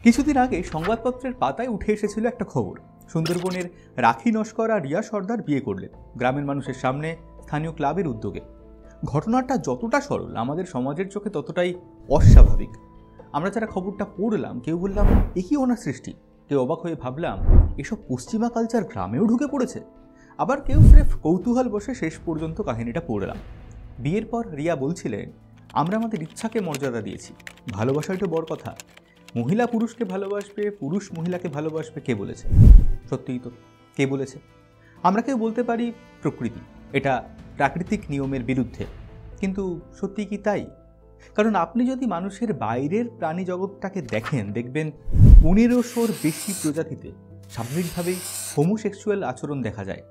কিছুদিন আগে সংবাদপত্রের পাতায় উঠে এসেছিল একটা খবর, সুন্দরবনের রাখি নস্কর আর রিয়া সর্দার বিয়ে করলেন গ্রামের মানুষের সামনে, স্থানীয় ক্লাবের উদ্যোগে। ঘটনাটা যতটা সরল আমাদের সমাজের চোখে ততটাই অস্বাভাবিক। আমরা যারা খবরটা পড়লাম কেউ বললাম এ কি ওনার সৃষ্টি, কেউ অবাক হয়ে ভাবলাম এসব পশ্চিমা কালচার গ্রামেও ঢুকে পড়েছে। আবার কেউ স্রেফ কৌতূহল বসে শেষ পর্যন্ত কাহিনীটা পড়লাম। বিয়ের পর রিয়া বলছিলেন, আমরা আমাদের ইচ্ছাকে মর্যাদা দিয়েছি, ভালোবাসাই তো বড় কথা। মহিলা পুরুষকে ভালোবাসবে, পুরুষ মহিলাকে ভালোবাসবে, কে বলেছে? সত্যিই তো, কে বলেছে? আমরা কেউ বলতে পারি প্রকৃতি, এটা প্রাকৃতিক নিয়মের বিরুদ্ধে, কিন্তু সত্যি কি তাই? কারণ আপনি যদি মানুষের বাইরের প্রাণী জগৎটাকে দেখেন, দেখবেন 1500-র বেশি প্রজাতিতে স্বাভাবিকভাবেই হোমোসেক্সুয়াল আচরণ দেখা যায়।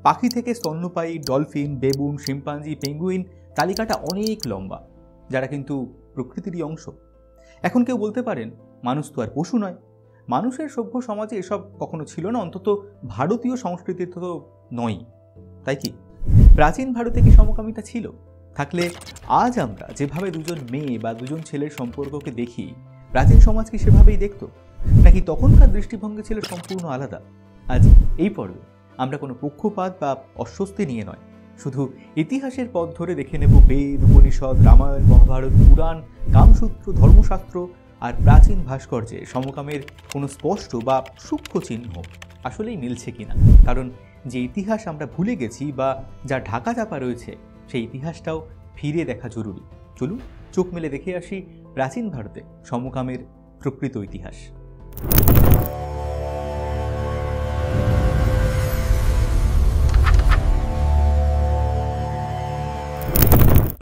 পাখি থেকে স্তন্যপায়ী, ডলফিন, বেবুন, শিম্পাঞ্জি, পেঙ্গুইন, তালিকাটা অনেক লম্বা, যারা কিন্তু প্রকৃতিরই অংশ। এখন কেউ বলতে পারেন মানুষ তো আর পশু নয়, মানুষের সভ্য সমাজে এসব কখনো ছিল না, অন্তত ভারতীয় সংস্কৃতিতে তো নয়। তাই কি প্রাচীন ভারতে কি সমকামিতা ছিল? থাকলে আজ আমরা যেভাবে দুজন মেয়ে বা দুজন ছেলের সম্পর্ককে দেখি, প্রাচীন সমাজ কি সেভাবেই দেখত? নাকি তখনকার দৃষ্টিভঙ্গি ছিল সম্পূর্ণ আলাদা? আজ এই পর্বে আমরা কোনো পক্ষপাত বা অস্বস্তি নিয়ে নয়, শুধু ইতিহাসের পথ ধরে দেখে নেব বেদ, উপনিষদ, রামায়ণ, মহাভারত, পুরাণ, কামসূত্র, ধর্মশাস্ত্র আর প্রাচীন ভাস্কর্যে সমকামের কোনো স্পষ্ট বা সূক্ষ্ম চিহ্ন আসলেই মিলছে কিনা। কারণ যে ইতিহাস আমরা ভুলে গেছি বা যা ঢাকা চাপা রয়েছে, সেই ইতিহাসটাও ফিরে দেখা জরুরি। চলুন চোখ মেলে দেখে আসি প্রাচীন ভারতে সমকামের প্রকৃত ইতিহাস।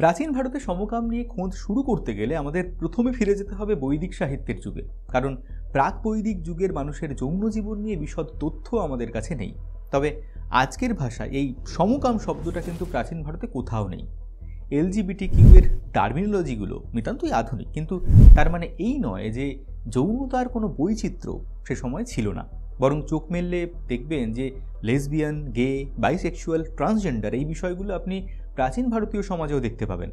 প্রাচীন ভারতে সমকাম নিয়ে খোঁজ শুরু করতে গেলে আমাদের প্রথমে ফিরে যেতে হবে বৈদিক সাহিত্যের যুগে, কারণ প্রাক বৈদিক যুগের মানুষের যৌন জীবন নিয়ে বিশদ তথ্য আমাদের কাছে নেই। তবে আজকের ভাষায় এই সমকাম শব্দটা কিন্তু প্রাচীন ভারতে কোথাও নেই। LGBTQ এর টার্মিনোলজিগুলো নিতান্তই আধুনিক, কিন্তু তার মানে এই নয় যে যৌনতার কোনো বৈচিত্র্য সে সময় ছিল না। বরং চোখ মেললে দেখবেন যে লেসবিয়ান, গে, বাইসেক্সুয়াল, ট্রান্সজেন্ডার এই বিষয়গুলো আপনি প্রাচীন ভারতীয় সমাজেও দেখতে পাবেন।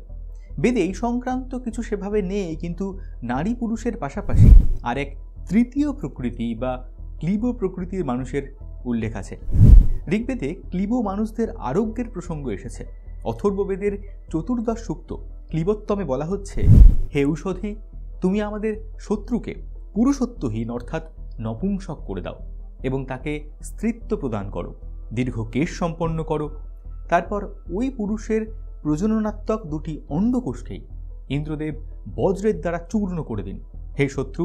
বেদে এই সংক্রান্ত কিছু সেভাবে নেই, কিন্তু নারী পুরুষের পাশাপাশি আর এক তৃতীয় প্রকৃতি বা ক্লিব প্রকৃতির মানুষের উল্লেখ আছে। ঋগ্বেদে ক্লিব মানুষদের আরোগ্যের প্রসঙ্গ এসেছে। অথর্ববেদের চতুর্দশ সূক্ত ক্লিবোত্তমে বলা হচ্ছে, হে ঔষধি, তুমি আমাদের শত্রুকে পুরুষত্বহীন অর্থাৎ নপুংসক করে দাও এবং তাকে স্ত্রীত্ব প্রদান করো, দীর্ঘ কেশ সম্পন্ন করো। তারপর ওই পুরুষের প্রজননাত্মক দুটি অন্ডকোষকেই ইন্দ্রদেব বজ্রের দ্বারা চূর্ণ করে দিন। হে শত্রু,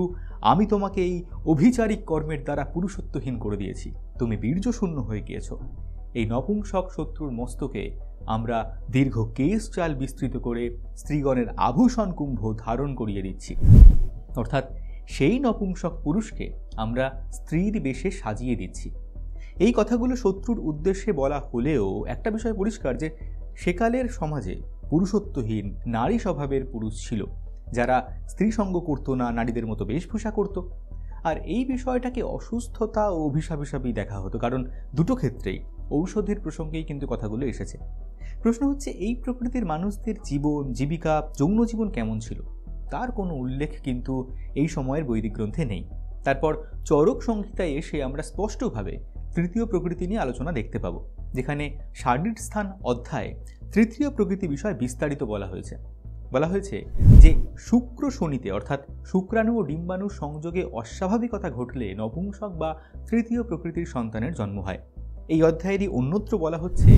আমি তোমাকে এই অভিচারিক কর্মের দ্বারা পুরুষত্বহীন করে দিয়েছি, তুমি বীর্যশূন্য হয়ে গিয়েছ। এই নপুংসক শত্রুর মস্তকে আমরা দীর্ঘ কেশ চাল বিস্তৃত করে স্ত্রীগণের আভূষণ কুম্ভ ধারণ করিয়ে দিচ্ছি। অর্থাৎ সেই নপুংসক পুরুষকে আমরা স্ত্রীর বেশে সাজিয়ে দিচ্ছি। এই কথাগুলো শত্রুর উদ্দেশ্যে বলা হলেও একটা বিষয় পরিষ্কার, যে সেকালের সমাজে পুরুষত্বহীন নারী স্বভাবের পুরুষ ছিল, যারা স্ত্রী সঙ্গ করতো না, নারীদের মতো বেশভূষা করত। আর এই বিষয়টাকে অসুস্থতা ও অভিশাপ হিসাবেই দেখা হতো, কারণ দুটো ক্ষেত্রেই ঔষধের প্রসঙ্গেই কিন্তু কথাগুলো এসেছে। প্রশ্ন হচ্ছে, এই প্রকৃতির মানুষদের জীবন, জীবিকা, যৌন জীবন কেমন ছিল? তার কোনো উল্লেখ কিন্তু এই সময়ের বৈদিক গ্রন্থে নেই। তারপর চরক সংহিতায় এসে আমরা স্পষ্টভাবে তৃতীয় প্রকৃতি নিয়ে আলোচনা দেখতে পাবো, যেখানে শারীর স্থান অধ্যায়ে তৃতীয় প্রকৃতি বিষয় বিস্তারিত বলা হয়েছে যে শুক্র শনিতে অর্থাৎ শুক্রাণু ও ডিম্বাণু সংযোগে অস্বাভাবিকতা ঘটলে নপুংসক বা তৃতীয় প্রকৃতির সন্তানের জন্ম হয়। এই অধ্যায়েরই অন্যত্র বলা হচ্ছে,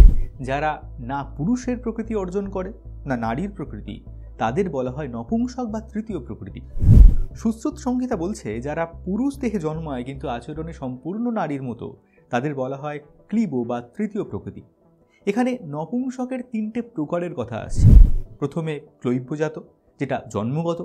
যারা না পুরুষের প্রকৃতি অর্জন করে না নারীর প্রকৃতি, তাদের বলা হয় নপুংসক বা তৃতীয় প্রকৃতি। সুশ্রুত সংহিতা বলছে, যারা পুরুষ দেহে জন্মায় কিন্তু আচরণে সম্পূর্ণ নারীর মতো, তাদের বলা হয় ক্লিব বা তৃতীয় প্রকৃতি। এখানে নপুংসকের 3টে প্রকারের কথা আসছে। প্রথমে ক্লৈব্যজাত, যেটা জন্মগত।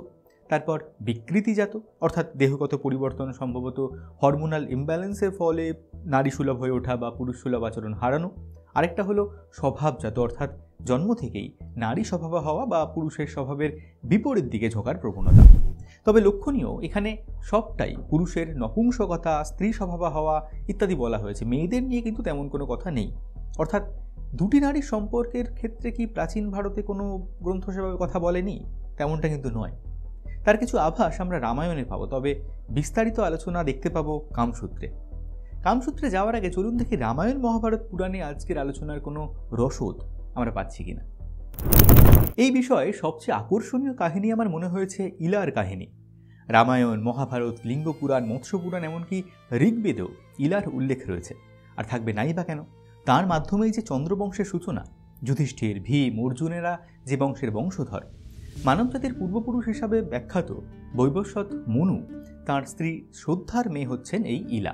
তারপর বিকৃতিজাত, অর্থাৎ দেহগত পরিবর্তন, সম্ভবত হরমোনাল ইমব্যালেন্সের ফলে নারী সুলভ হয়ে ওঠা বা পুরুষ সুলভ আচরণ হারানো। আরেকটা হলো স্বভাবজাত, অর্থাৎ জন্ম থেকেই নারী স্বভাব হওয়া বা পুরুষের স্বভাবের বিপরীত দিকে ঝোঁকার প্রবণতা। তবে লক্ষণীয়, এখানে সবটাই পুরুষের নপুংসকতা, স্ত্রী স্বভাব হওয়া ইত্যাদি বলা হয়েছে। মেয়েদের নিয়ে কিন্তু তেমন কোনো কথা নেই। অর্থাৎ দুটি নারীর সম্পর্কের ক্ষেত্রে কি প্রাচীন ভারতে কোনো গ্রন্থ সেভাবে কথা বলেনি? তেমনটা কিন্তু নয়। তার কিছু আভাস আমরা রামায়ণে পাবো, তবে বিস্তারিত আলোচনা দেখতে পাবো কামসূত্রে। কামসূত্রে যাওয়ার আগে চলুন দেখি রামায়ণ মহাভারত পুরাণে আজকের আলোচনার কোনো রসদ আমরা পাচ্ছি কিনা। এই বিষয়ে সবচেয়ে আকর্ষণীয় কাহিনী আমার মনে হয়েছে ইলার কাহিনী। রামায়ণ, মহাভারত, লিঙ্গ পুরাণ, মৎস্য পুরাণ, এমনকি ঋগ্বেদেও ইলার উল্লেখ রয়েছে। আর থাকবে নাই বা কেন? তার মাধ্যমেই যে চন্দ্রবংশের সূচনা। যুধিষ্ঠির, ভীম, অর্জুনেরা যে বংশের বংশধর। মানবজাতির পূর্বপুরুষ হিসাবে ব্যাখ্যাত বৈবস্বত মনু, তাঁর স্ত্রী শ্রদ্ধার মেয়ে হচ্ছেন এই ইলা।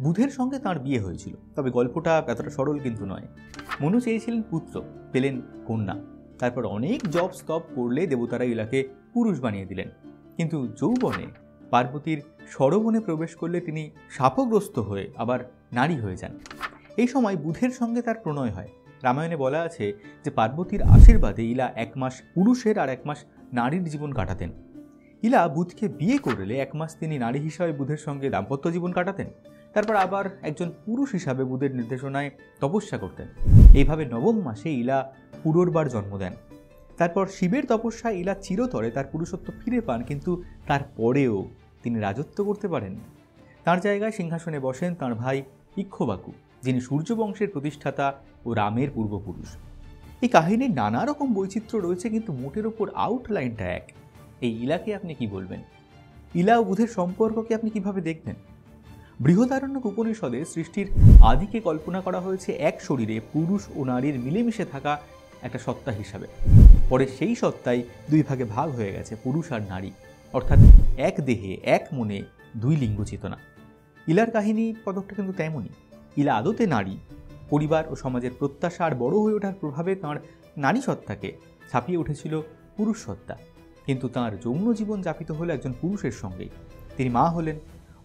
বুধের সঙ্গে তাঁর বিয়ে হয়েছিল, তবে গল্পটা এতটা সরল কিন্তু নয়। মনু চেয়েছিলেন পুত্র, পেলেন কন্যা। তারপর অনেক জপ স্তব করলে দেবতারা ইলাকে পুরুষ বানিয়ে দিলেন। কিন্তু যৌবনে পার্বতীর সরবনে প্রবেশ করলে তিনি শাপগ্রস্ত হয়ে আবার নারী হয়ে যান। এই সময় বুধের সঙ্গে তার প্রণয় হয়। রামায়ণে বলা আছে যে পার্বতীর আশীর্বাদে ইলা 1 মাস পুরুষের আর 1 মাস নারীর জীবন কাটাতেন। ইলা বুধকে বিয়ে করলে 1 মাস তিনি নারী হিসাবে বুধের সঙ্গে দাম্পত্য জীবন কাটাতেন। তারপর আবার একজন পুরুষ হিসাবে বুধের নির্দেশনায় তপস্যা করতেন। এইভাবে 9ম মাসে ইলা পুনর্বার জন্ম দেন। তারপর শিবের তপস্যায় ইলা চিরতরে তার পুরুষত্ব ফিরে পান, কিন্তু তারপরেও তিনি রাজত্ব করতে পারেন। তার জায়গায় সিংহাসনে বসেন তাঁর ভাই ইক্ষ্বাকু, যিনি সূর্যবংশের প্রতিষ্ঠাতা ও রামের পূর্বপুরুষ। এই কাহিনীর নানা রকম বৈচিত্র্য রয়েছে, কিন্তু মোটের ওপর আউটলাইনটা এক। এই ইলাকে আপনি কি বলবেন? ইলা ও বুধের সম্পর্ককে আপনি কিভাবে দেখবেন? বৃহদারণ্যক উপনিষদে সৃষ্টির আদিকে কল্পনা করা হয়েছে এক শরীরে পুরুষ ও নারীর মিলেমিশে থাকা একটা সত্তা হিসাবে। পরে সেই সত্তাই 2 ভাগে ভাগ হয়ে গেছে, পুরুষ আর নারী, অর্থাৎ এক দেহে এক মনে 2 লিঙ্গ চেতনা। ইলার কাহিনী পদকটা কিন্তু তেমনই। ইলা আদতে নারী। পরিবার ও সমাজের প্রত্যাশা আর বড় হয়ে ওঠার প্রভাবে তাঁর নারী সত্তাকে ছাপিয়ে উঠেছিল পুরুষ সত্তা। কিন্তু তাঁর যৌন জীবন যাপিত হলো একজন পুরুষের সঙ্গেই। তিনি মা হলেন,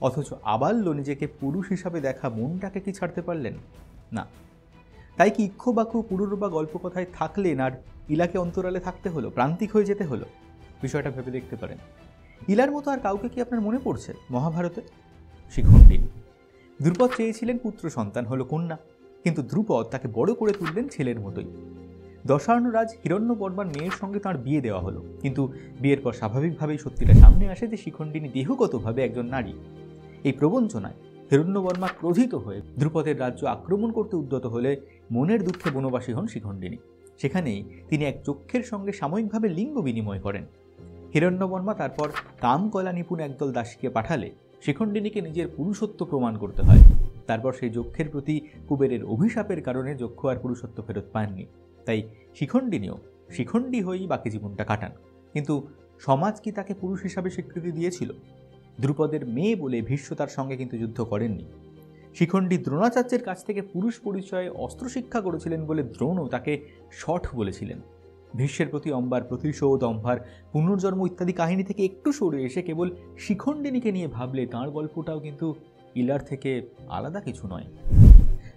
অথচ আবাল্য নিজেকে পুরুষ হিসাবে দেখা মনটাকে কি ছাড়তে পারলেন না। তাই কি ইক্ষ্বাকু পুনর্বা গল্পকথায় থাকলেন আর ইলাকে অন্তরালে থাকতে হলো, প্রান্তিক হয়ে যেতে হলো? বিষয়টা ভেবে দেখতে পারেন। ইলার মতো আর কাউকে কি আপনার মনে পড়ছে মহাভারতে? শিখণ্ডিনী। দ্রুপদ চেয়েছিলেন পুত্র সন্তান, হলো কন্যা, কিন্তু দ্রুপদ তাকে বড় করে তুললেন ছেলের মতোই। দশার্ণরাজ হিরণ্যবর্মার মেয়ের সঙ্গে তাঁর বিয়ে দেওয়া হলো, কিন্তু বিয়ের পর স্বাভাবিকভাবেই সত্যিটা সামনে আসে যে শিখণ্ডিনী দেহগতভাবে একজন নারী। এই প্রবঞ্চনায় হিরণ্যবর্মা ক্রোধিত হয়ে দ্রুপদের রাজ্য আক্রমণ করতে উদ্যত হলে মনের দুঃখে বনবাসী হন শিখণ্ডিনী। সেখানেই তিনি এক যক্ষের সঙ্গে সাময়িকভাবে লিঙ্গ বিনিময় করেন। হিরণ্যবর্মা তারপর কামকলা নিপুণ একদল দাসীকে পাঠালে শিখণ্ডিনীকে নিজের পুরুষত্ব প্রমাণ করতে হয়। তারপর সেই যক্ষের প্রতি কুবেরের অভিশাপের কারণে যক্ষ আর পুরুষত্ব ফেরত পাননি। তাই শিখণ্ডিনীও শিখণ্ডী হয়েই বাকি জীবনটা কাটান। কিন্তু সমাজ কি তাকে পুরুষ হিসাবে স্বীকৃতি দিয়েছিল? দ্রুপদের মেয়ে বলে ভীষ্ম তার সঙ্গে কিন্তু যুদ্ধ করেননি। শিখণ্ডী দ্রোণাচার্যের কাছ থেকে পুরুষ পরিচয়ে অস্ত্র শিক্ষা করেছিলেন বলে দ্রোণও তাকে শঠ বলেছিলেন। ভীষ্মের প্রতি অম্বার প্রতিশোধ, অম্বার পুনর্জন্ম ইত্যাদি কাহিনী থেকে একটু সরে এসে কেবল শিখণ্ডিনীকে নিয়ে ভাবলে তাঁর গল্পটাও কিন্তু ইলার থেকে আলাদা কিছু নয়।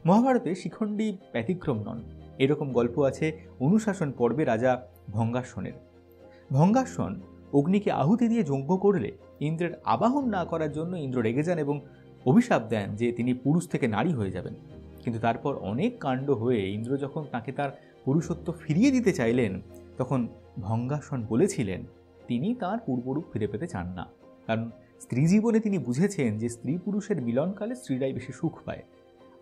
মহাভারতে শিখণ্ডী ব্যতিক্রম নন। এরকম গল্প আছে অনুশাসন পর্বে রাজা ভঙ্গাসনের। ভঙ্গাসন অগ্নিকে আহুতি দিয়ে যজ্ঞ করলে ইন্দ্রের আবাহন না করার জন্য ইন্দ্র রেগে যান এবং অভিশাপ দেন যে তিনি পুরুষ থেকে নারী হয়ে যাবেন। কিন্তু তারপর অনেক কাণ্ড হয়ে ইন্দ্র যখন তাকে তার পুরুষত্ব ফিরিয়ে দিতে চাইলেন, তখন ভঙ্গাসন বলেছিলেন তিনি তার পূর্বরূপ ফিরে পেতে চান না, কারণ স্ত্রী জীবনে তিনি বুঝেছেন যে স্ত্রী পুরুষের মিলনকালে স্ত্রীরাই বেশি সুখ পায়।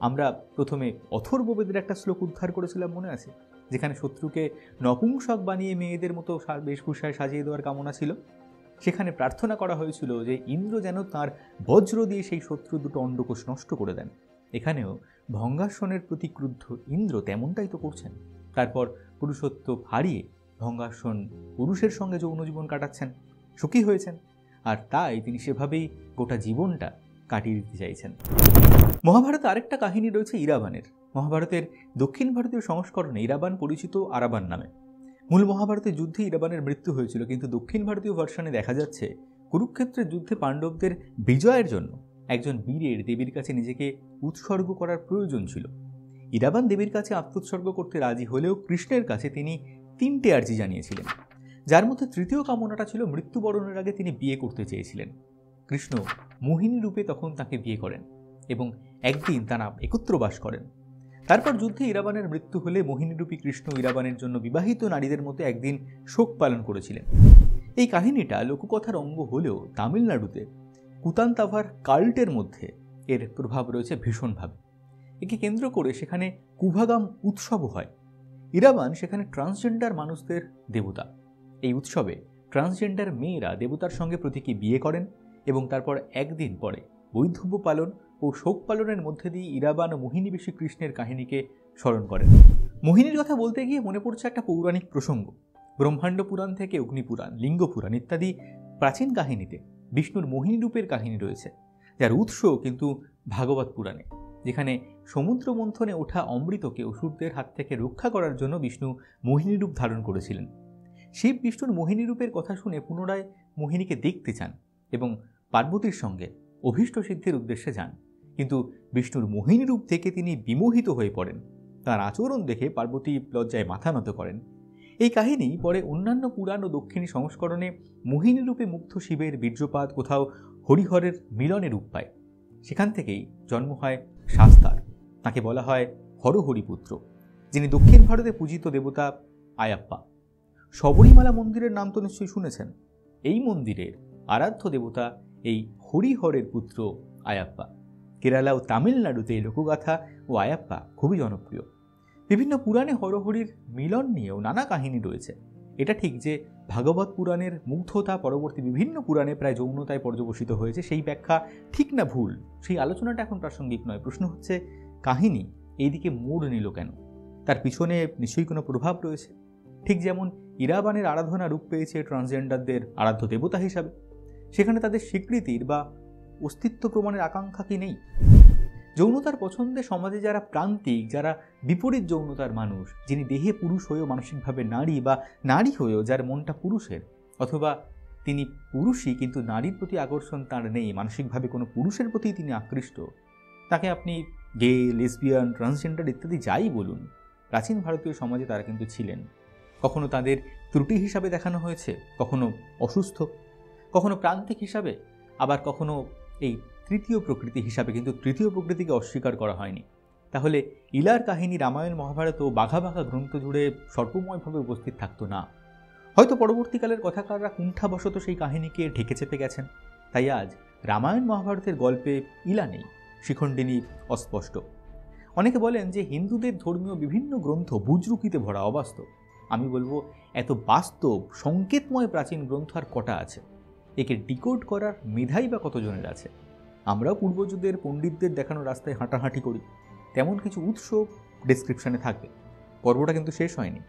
আমরা প্রথমে অথর্ববেদের একটা শ্লোক উদ্ধার করেছিলাম, মনে আছে? যেখানে শত্রুকে নপুংসক বানিয়ে মেয়েদের মতো বেশভূষায় সাজিয়ে দেওয়ার কামনা ছিল। সেখানে প্রার্থনা করা হয়েছিল যে ইন্দ্র যেন তার বজ্র দিয়ে সেই শত্রু দুটো অন্ডকোষ নষ্ট করে দেন। এখানেও ভঙ্গাসনের প্রতি ক্রুদ্ধ ইন্দ্র তেমনটাই তো করছেন। তারপর পুরুষত্ব হারিয়ে ভঙ্গাসন পুরুষের সঙ্গে যৌন জীবন কাটাচ্ছেন, সুখী হয়েছেন, আর তাই তিনি সেভাবেই গোটা জীবনটা কাটিয়ে দিতে চাইছেন। মহাভারতে আরেকটা কাহিনী রয়েছে ইরাবানের। মহাভারতের দক্ষিণ ভারতীয় সংস্করণে ইরাবান পরিচিত আরাবান নামে। মূল মহাভারতের যুদ্ধে ইরাবানের মৃত্যু হয়েছিল, কিন্তু দক্ষিণ ভারতীয় ভার্সনে দেখা যাচ্ছে কুরুক্ষেত্রের যুদ্ধে পাণ্ডবদের বিজয়ের জন্য একজন বীরের দেবীর কাছে নিজেকে উৎসর্গ করার প্রয়োজন ছিল। ইরাবান দেবীর কাছে আত্মোৎসর্গ করতে রাজি হলেও কৃষ্ণের কাছে তিনি 3টে আর্জি জানিয়েছিলেন, যার মধ্যে তৃতীয় কামনাটা ছিল মৃত্যুবরণের আগে তিনি বিয়ে করতে চেয়েছিলেন। কৃষ্ণ মোহিনী রূপে তখন তাকে বিয়ে করেন এবং একদিন তারা একত্র বাস করেন। তারপর যুদ্ধে ইরাবানের মৃত্যু হলে মোহিনীরূপী কৃষ্ণ ইরাবানের জন্য বিবাহিত নারীদের মতো একদিন শোক পালন করেছিলেন। এই কাহিনীটা লোককথার অঙ্গ হলেও তামিলনাড়ুতে কুতান্তাভার কাল্টের মধ্যে এর প্রভাব রয়েছে ভীষণভাবে। একে কেন্দ্র করে সেখানে কুভাগাম উৎসবও হয়। ইরাবান সেখানে ট্রান্সজেন্ডার মানুষদের দেবতা। এই উৎসবে ট্রান্সজেন্ডার মেয়েরা দেবতার সঙ্গে প্রতীকী বিয়ে করেন এবং তারপর একদিন পরে বৈধব্য পালন ও শোক পালনের মধ্যে দিয়ে ইরাবান ও মোহিনীবেশী কৃষ্ণের কাহিনীকে স্মরণ করেন। মোহিনীর কথা বলতে গিয়ে মনে পড়ছে একটা পৌরাণিক প্রসঙ্গ। ব্রহ্মাণ্ড পুরাণ থেকে অগ্নিপুরাণ, লিঙ্গ পুরাণ ইত্যাদি প্রাচীন কাহিনীতে বিষ্ণুর মোহিনী রূপের কাহিনী রয়েছে, যার উৎস কিন্তু ভাগবত পুরাণে, যেখানে সমুদ্র মন্থনে ওঠা অমৃতকে অসুরদের হাত থেকে রক্ষা করার জন্য বিষ্ণু মোহিনী রূপ ধারণ করেছিলেন। শিব বিষ্ণুর মোহিনী রূপের কথা শুনে পুনরায় মোহিনীকে দেখতে চান এবং পার্বতীর সঙ্গে অভীষ্ট সিদ্ধির উদ্দেশ্যে যান, কিন্তু বিষ্ণুর মোহিনী রূপ থেকে তিনি বিমোহিত হয়ে পড়েন। তার আচরণ দেখে পার্বতী লজ্জায় মাথা নত করেন। এই কাহিনী পরে অন্যান্য পুরাণ ও দক্ষিণী সংস্করণে মোহিনী রূপে মুগ্ধ শিবের বীর্যপাত কোথাও হরিহরের মিলনে রূপ পায়। সেখান থেকেই জন্ম হয় শাস্তার। তাকে বলা হয় হরহরিপুত্র, যিনি দক্ষিণ ভারতে পূজিত দেবতা আয়াপ্পা। শবরীমালা মন্দিরের নাম তো নিশ্চয়ই শুনেছেন। এই মন্দিরের আরাধ্য দেবতা এই হরিহরের পুত্র আয়াপ্পা। কেরালা ও তামিলনাড়ুতে এই লোকগাথা ও আয়াপ্পা খুবই জনপ্রিয়। বিভিন্ন পুরাণে হরহরির মিলন নিয়েও নানা কাহিনী রয়েছে। এটা ঠিক যে ভাগবত পুরাণের মুগ্ধতা পরবর্তী বিভিন্ন পুরাণে প্রায় যৌনতায় পর্যবসিত হয়েছে, সেই ব্যাখ্যা ঠিক না ভুল সেই আলোচনাটা এখন প্রাসঙ্গিক নয়। প্রশ্ন হচ্ছে কাহিনী এইদিকে মোড় নিল কেন? তার পিছনে নিশ্চয়ই কোনো প্রভাব রয়েছে। ঠিক যেমন ইরাবানের আরাধনা রূপ পেয়েছে ট্রান্সজেন্ডারদের আরাধ্য দেবতা হিসাবে, সেখানে তাদের স্বীকৃতির বা অস্তিত্ব প্রমাণের আকাঙ্ক্ষা কি নেই? যৌনতার পছন্দে সমাজে যারা প্রান্তিক, যারা বিপরীত যৌনতার মানুষ, যিনি দেহে পুরুষ হয়েও মানসিকভাবে নারী বা নারী হয়েও যার মনটা পুরুষের, অথবা তিনি পুরুষই কিন্তু নারীর প্রতি আকর্ষণ তার নেই, মানসিকভাবে কোনো পুরুষের প্রতি তিনি আকৃষ্ট, তাকে আপনি গে, লেসবিয়ান, ট্রান্সজেন্ডার ইত্যাদি যাই বলুন, প্রাচীন ভারতীয় সমাজে তারা কিন্তু ছিলেন। কখনো তাদের ত্রুটি হিসাবে দেখানো হয়েছে, কখনো অসুস্থ, কখনো প্রান্তিক হিসাবে, আবার কখনো এই তৃতীয় প্রকৃতি হিসাবে, কিন্তু তৃতীয় প্রকৃতিকে অস্বীকার করা হয়নি। তাহলে ইলার কাহিনী রামায়ণ, মহাভারত ও বাঘা বাঘা গ্রন্থ জুড়ে সর্বময়ভাবে উপস্থিত থাকতো না। হয়তো পরবর্তীকালের কথাকাররা কুণ্ঠাবশত সেই কাহিনীকে ঢেকে চেপে গেছেন। তাই আজ রামায়ণ মহাভারতের গল্পে ইলা নেই, শিখণ্ডিনী অস্পষ্ট। অনেকে বলেন যে হিন্দুদের ধর্মীয় বিভিন্ন গ্রন্থ বুজরুকিতে ভরা, অবাস্তব। আমি বলবো এত বাস্তব সংকেতময় প্রাচীন গ্রন্থ আর কটা আছে? একে ডিকোড করার মেধাই বা কতজনের আছে? আমরাও পূর্বযুগের পণ্ডিতদের দেখানো রাস্তায় হাঁটাহাঁটি করি, তেমন কিছু উৎস ডেসক্রিপশনে থাকবে। পর্বটা কিন্তু শেষ হয়নি,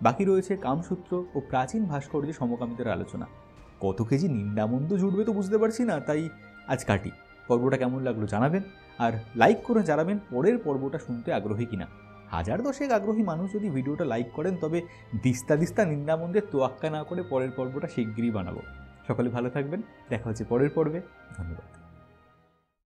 বাকি রয়েছে কামসূত্র ও প্রাচীন ভাস্কর্যের সমকামীদের আলোচনা। কত কেজি নিন্দামন্দ জুড়বে তো বুঝতে পারছি না, তাই আজ কাটি। পর্বটা কেমন লাগলো জানাবেন, আর লাইক করে জানাবেন পরের পর্বটা শুনতে আগ্রহী কিনা। 1000-10 আগ্রহী মানুষ যদি ভিডিওটা লাইক করেন, তবে দিস্তা দিস্তা নিন্দামন্দের তোয়াক্কা না করে পরের পর্বটা শিগগিরই বানাবো। সকলে ভালো থাকবেন, দেখা হচ্ছে পরের পর্বে। ধন্যবাদ।